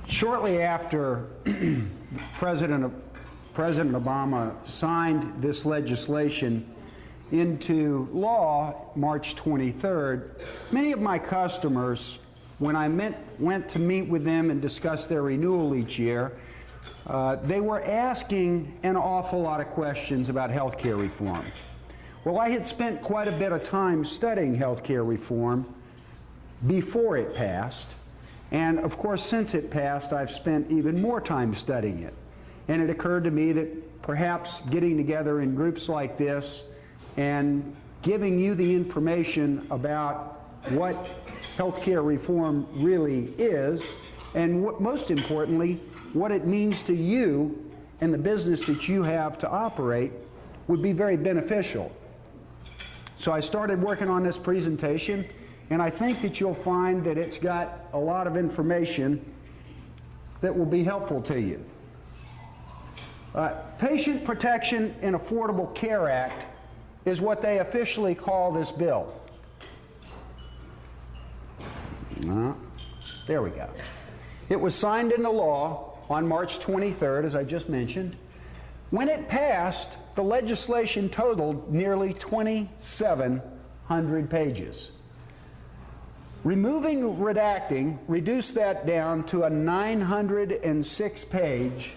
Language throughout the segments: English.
Shortly after President Obama signed this legislation into law, March 23rd, many of my customers, when I went to meet with them and discuss their renewal each year, they were asking an awful lot of questions about health care reform. Well, I had spent quite a bit of time studying health care reform before it passed, and of course since it passed I've spent even more time studying it. And it occurred to me that perhaps getting together in groups like this and giving you the information about what health care reform really is, and most importantly, what it means to you and the business that you have to operate, would be very beneficial. So I started working on this presentation, and I think that you'll find that it's got a lot of information that will be helpful to you. Patient Protection and Affordable Care Act is what they officially call this bill. There we go. It was signed into law on March 23rd, as I just mentioned. When it passed, the legislation totaled nearly 2,700 pages. Removing redacting reduced that down to a 906-page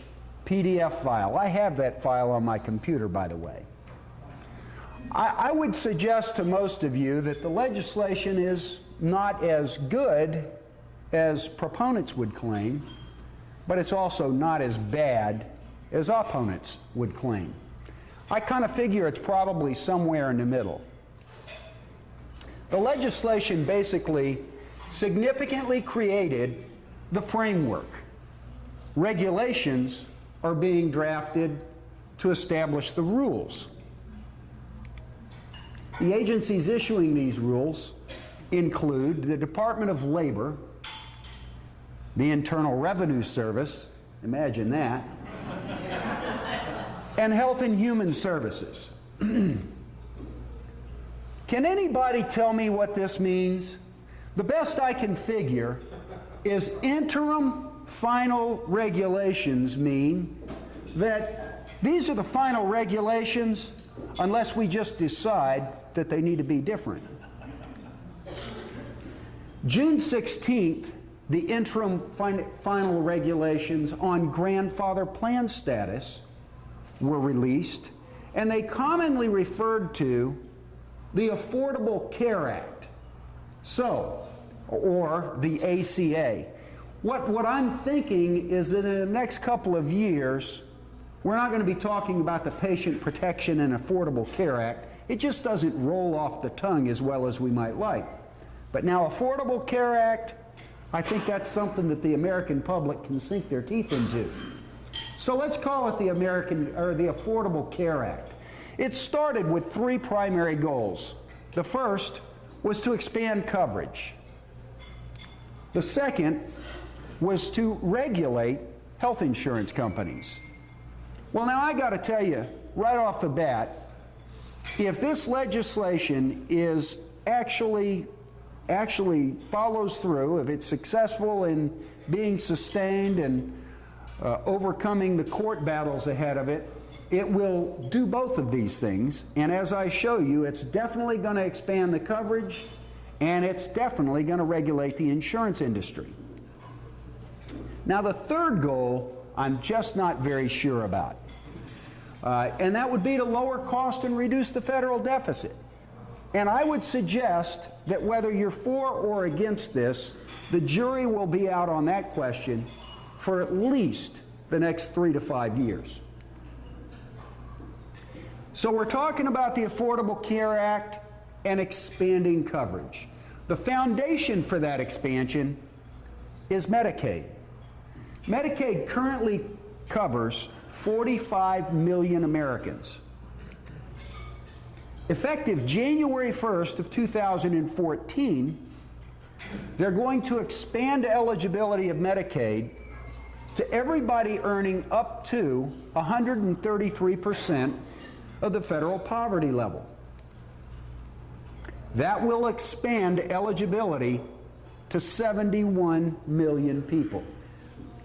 PDF file. I have that file on my computer, by the way. I would suggest to most of you that the legislation is not as good as proponents would claim, but it's also not as bad as opponents would claim. I kind of figure it's probably somewhere in the middle. The legislation basically significantly created the framework. Regulations are being drafted to establish the rules. The agencies issuing these rules include the Department of Labor, the Internal Revenue Service, imagine that, and Health and Human Services. Can anybody tell me what this means? The best I can figure is interim final regulations mean that these are the final regulations unless we just decide that they need to be different. June 16th, the interim final regulations on grandfather plan status were released, and they commonly referred to the Affordable Care Act, or the ACA. What I'm thinking is that in the next couple of years, we're not going to be talking about the Patient Protection and Affordable Care Act. It just doesn't roll off the tongue as well as we might like. But now Affordable Care Act, I think that's something that the American public can sink their teeth into. So let's call it the Affordable Care Act. It started with three primary goals. The first was to expand coverage. The second was to regulate health insurance companies. Well, now I got to tell you right off the bat, if this legislation is actually follows through, if it's successful in being sustained and overcoming the court battles ahead of it, it will do both of these things. And as I show you, it's definitely going to expand the coverage, and it's definitely going to regulate the insurance industry. Now, the third goal, I'm just not very sure about. And that would be to lower cost and reduce the federal deficit. And I would suggest that whether you're for or against this, the jury will be out on that question for at least the next 3 to 5 years. So we're talking about the Affordable Care Act and expanding coverage. The foundation for that expansion is Medicaid. Medicaid currently covers 45 million Americans. Effective January 1st of 2014, they're going to expand eligibility of Medicaid to everybody earning up to 133% of the federal poverty level. That will expand eligibility to 71 million people.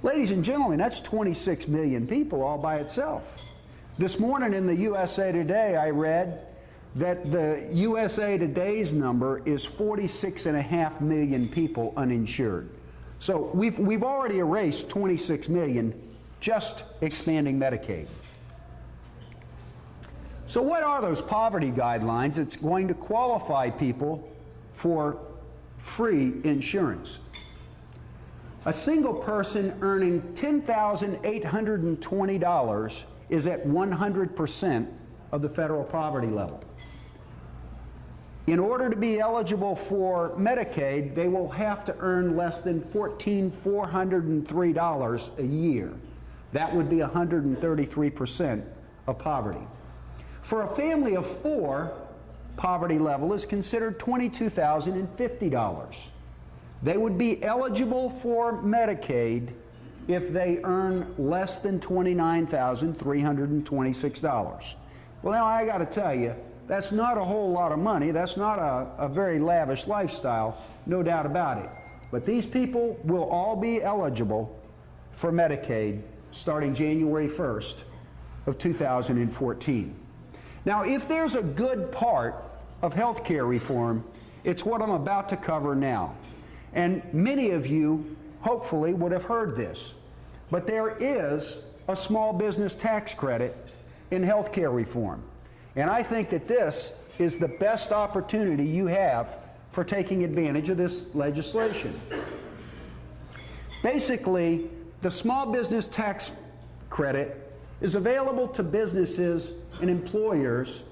Ladies and gentlemen, that's 26 million people all by itself. This morning in the USA Today, I read that the USA Today's number is 46.5 million people uninsured. So we've already erased 26 million just expanding Medicaid. So what are those poverty guidelines that's going to qualify people for free insurance? A single person earning $10,820 is at 100% of the federal poverty level. In order to be eligible for Medicaid, they will have to earn less than $14,403 a year. That would be 133% of poverty. For a family of 4, poverty level is considered $22,050. They would be eligible for Medicaid if they earn less than $29,326. Well, now I got to tell you, that's not a whole lot of money. That's not a very lavish lifestyle, no doubt about it. But these people will all be eligible for Medicaid starting January 1st of 2014. Now, if there's a good part of health care reform, it's what I'm about to cover now. And many of you, hopefully, would have heard this. But there is a small business tax credit in health care reform. And I think that this is the best opportunity you have for taking advantage of this legislation. Basically, the small business tax credit is available to businesses and employers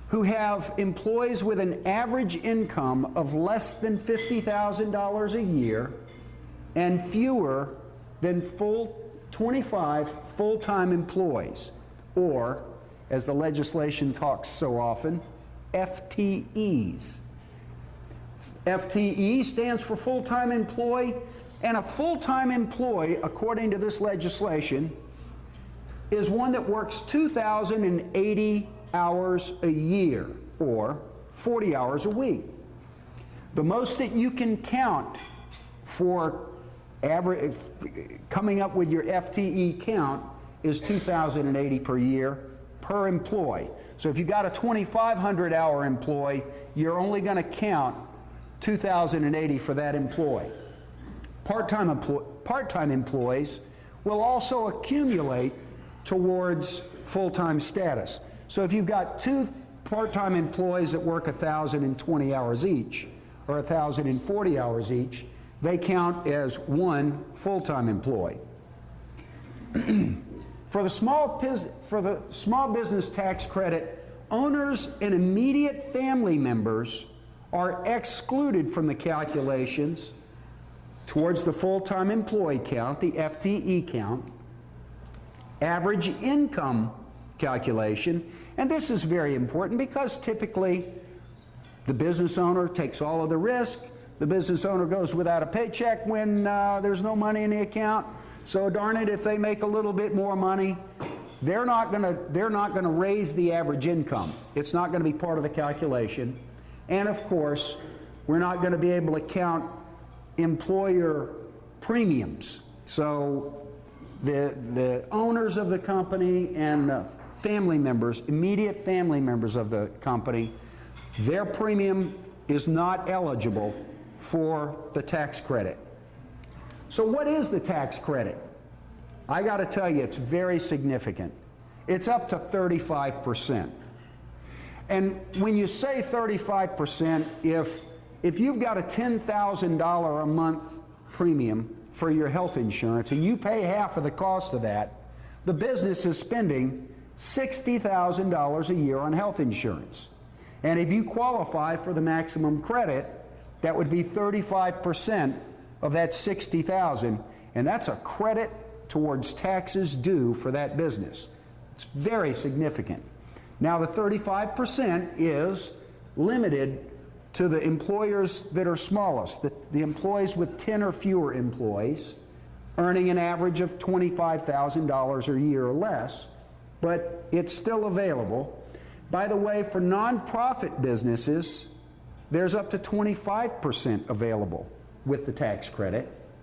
who have employees with an average income of less than $50,000 a year and fewer than 25 full-time employees, or, as the legislation talks so often, FTEs. FTE stands for full-time employee, and a full-time employee, according to this legislation, is one that works 2,080 hours a year, or 40 hours a week. The most that you can count for average, coming up with your FTE count, is 2,080 per year per employee. So if you've got a 2,500 hour employee, you're only going to count 2,080 for that employee. Part-time employees will also accumulate towards full-time status. So if you've got 2 part-time employees that work 1,020 hours each, or 1,040 hours each, they count as 1 full-time employee. For the small business tax credit, owners and immediate family members are excluded from the calculations towards the full-time employee count, the FTE count, average income calculation, and this is very important because typically the business owner takes all of the risk. The business owner goes without a paycheck when there's no money in the account. So darn it, if they make a little bit more money, they're not going to raise the average income. It's not going to be part of the calculation. And of course, we're not going to be able to count employer premiums. So the owners of the company and the family members, immediate family members of the company, their premium is not eligible for the tax credit. So what is the tax credit? I got to tell you, it's very significant. It's up to 35%. And when you say 35%, if you've got a $10,000 a month premium for your health insurance and you pay half of the cost of that, the business is spending $60,000 a year on health insurance. And if you qualify for the maximum credit, that would be 35% of that $60,000, and that's a credit towards taxes due for that business. It's very significant. Now, the 35% is limited to the employers that are smallest, the employees with 10 or fewer employees, earning an average of $25,000 a year or less, but it's still available. By the way, for nonprofit businesses, there's up to 25% available with the tax credit.